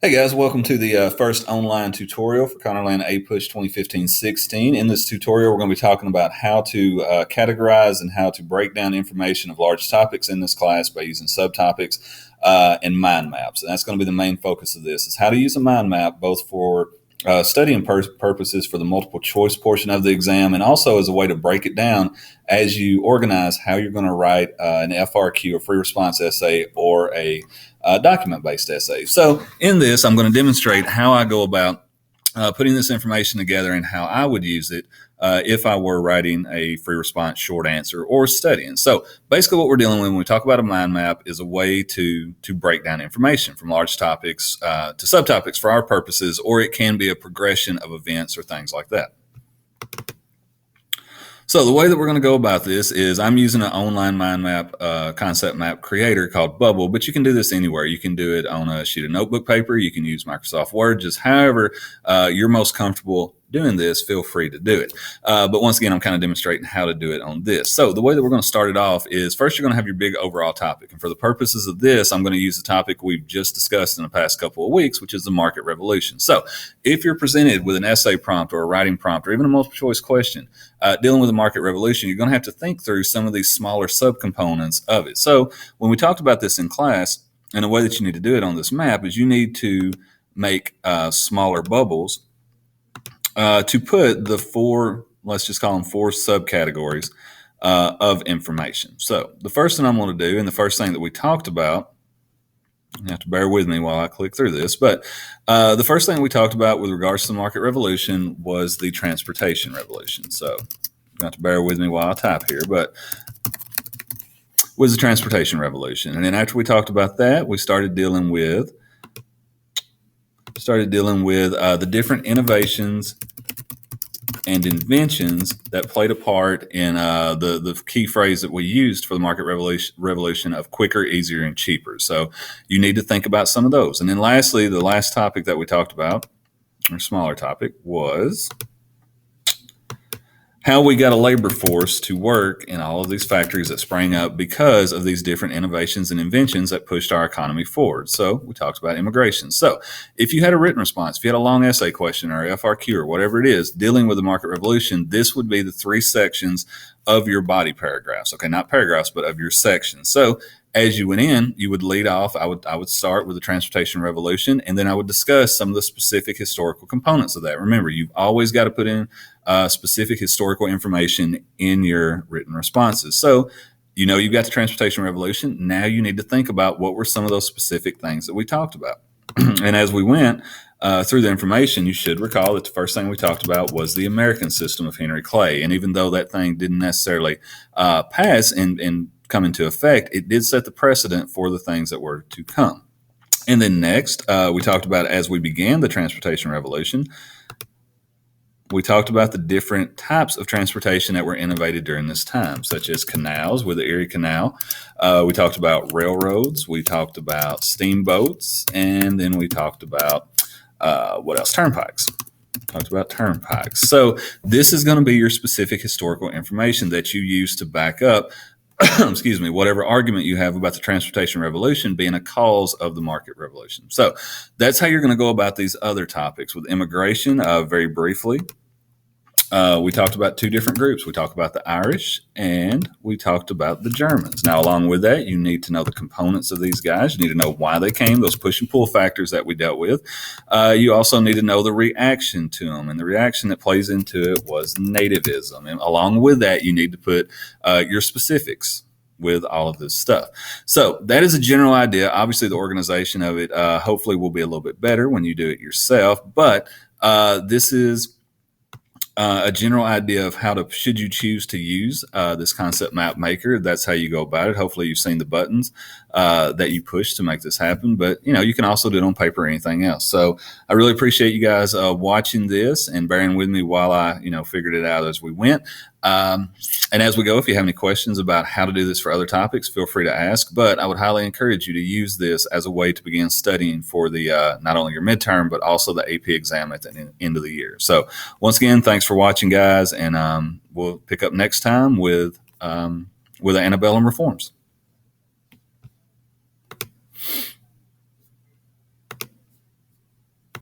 Hey guys, welcome to the first online tutorial for Connerland APUSH 2015-16. In this tutorial, we're going to be talking about how to categorize and how to break down information of large topics in this class by using subtopics and mind maps. And that's going to be the main focus of this, is how to use a mind map both for studying purposes for the multiple choice portion of the exam, and also as a way to break it down as you organize how you're going to write an FRQ, a free response essay, or a document-based essay. So in this, I'm going to demonstrate how I go about putting this information together and how I would use it if I were writing a free response short answer or studying. So basically what we're dealing with when we talk about a mind map is a way to break down information from large topics to subtopics for our purposes, or it can be a progression of events or things like that. So the way that we're going to go about this is I'm using an online mind map concept map creator called Bubble, but you can do this anywhere. You can do it on a sheet of notebook paper. You can use Microsoft Word, just however you're most comfortable doing this, feel free to do it. But once again, I'm kind of demonstrating how to do it on this. So the way that we're going to start it off is first you're going to have your big overall topic. And for the purposes of this, I'm going to use the topic we've just discussed in the past couple of weeks, which is the market revolution. So if you're presented with an essay prompt or a writing prompt or even a multiple choice question dealing with the market revolution, you're going to have to think through some of these smaller subcomponents of it. So when we talked about this in class, and the way that you need to do it on this map is you need to make smaller bubbles to put the four, let's just call them four subcategories of information. So the first thing I'm going to do, and the first thing that we talked about, you have to bear with me while I click through this, but the first thing we talked about with regards to the market revolution was the transportation revolution. So you have to bear with me while I type here, but was the transportation revolution. And then after we talked about that, we started dealing with the different innovations and inventions that played a part in the key phrase that we used for the market revolution of quicker, easier, and cheaper. So you need to think about some of those. And then lastly, the last topic that we talked about, or smaller topic, was how we got a labor force to work in all of these factories that sprang up because of these different innovations and inventions that pushed our economy forward. So we talked about immigration. So if you had a written response, if you had a long essay question or FRQ or whatever it is dealing with the market revolution, this would be the three sections of your body paragraphs. Okay, not paragraphs, but of your sections. So as you went in, you would lead off. I would start with the transportation revolution, and then I would discuss some of the specific historical components of that. Remember, you've always got to put in specific historical information in your written responses. So, you know, you've got the transportation revolution. Now you need to think about what were some of those specific things that we talked about. And as we went through the information, you should recall that the first thing we talked about was the American system of Henry Clay. And even though that thing didn't necessarily pass and come into effect, it did set the precedent for the things that were to come. And then next, we talked about, as we began the transportation revolution, we talked about the different types of transportation that were innovated during this time, such as canals with the Erie Canal. We talked about railroads. We talked about steamboats. And then we talked about, what else? Turnpikes. Talked about turnpikes. So this is going to be your specific historical information that you use to back up excuse me, whatever argument you have about the transportation revolution being a cause of the market revolution. So that's how you're going to go about these other topics. With immigration, very briefly, we talked about two different groups. We talked about the Irish and we talked about the Germans. Now, along with that, you need to know the components of these guys. You need to know why they came, those push and pull factors that we dealt with. You also need to know the reaction to them. And the reaction that plays into it was nativism. And along with that, you need to put your specifics with all of this stuff. So that is a general idea. Obviously, the organization of it hopefully will be a little bit better when you do it yourself. But this is a general idea of how to, should you choose to use this concept map maker, that's how you go about it. Hopefully you've seen the buttons that you push to make this happen, but you know, you can also do it on paper or anything else. So I really appreciate you guys watching this and bearing with me while I, figured it out as we went. And as we go, if you have any questions about how to do this for other topics, feel free to ask, but I would highly encourage you to use this as a way to begin studying for the, not only your midterm, but also the AP exam at the end of the year. So once again, thanks for watching, guys. And, we'll pick up next time with the antebellum reforms.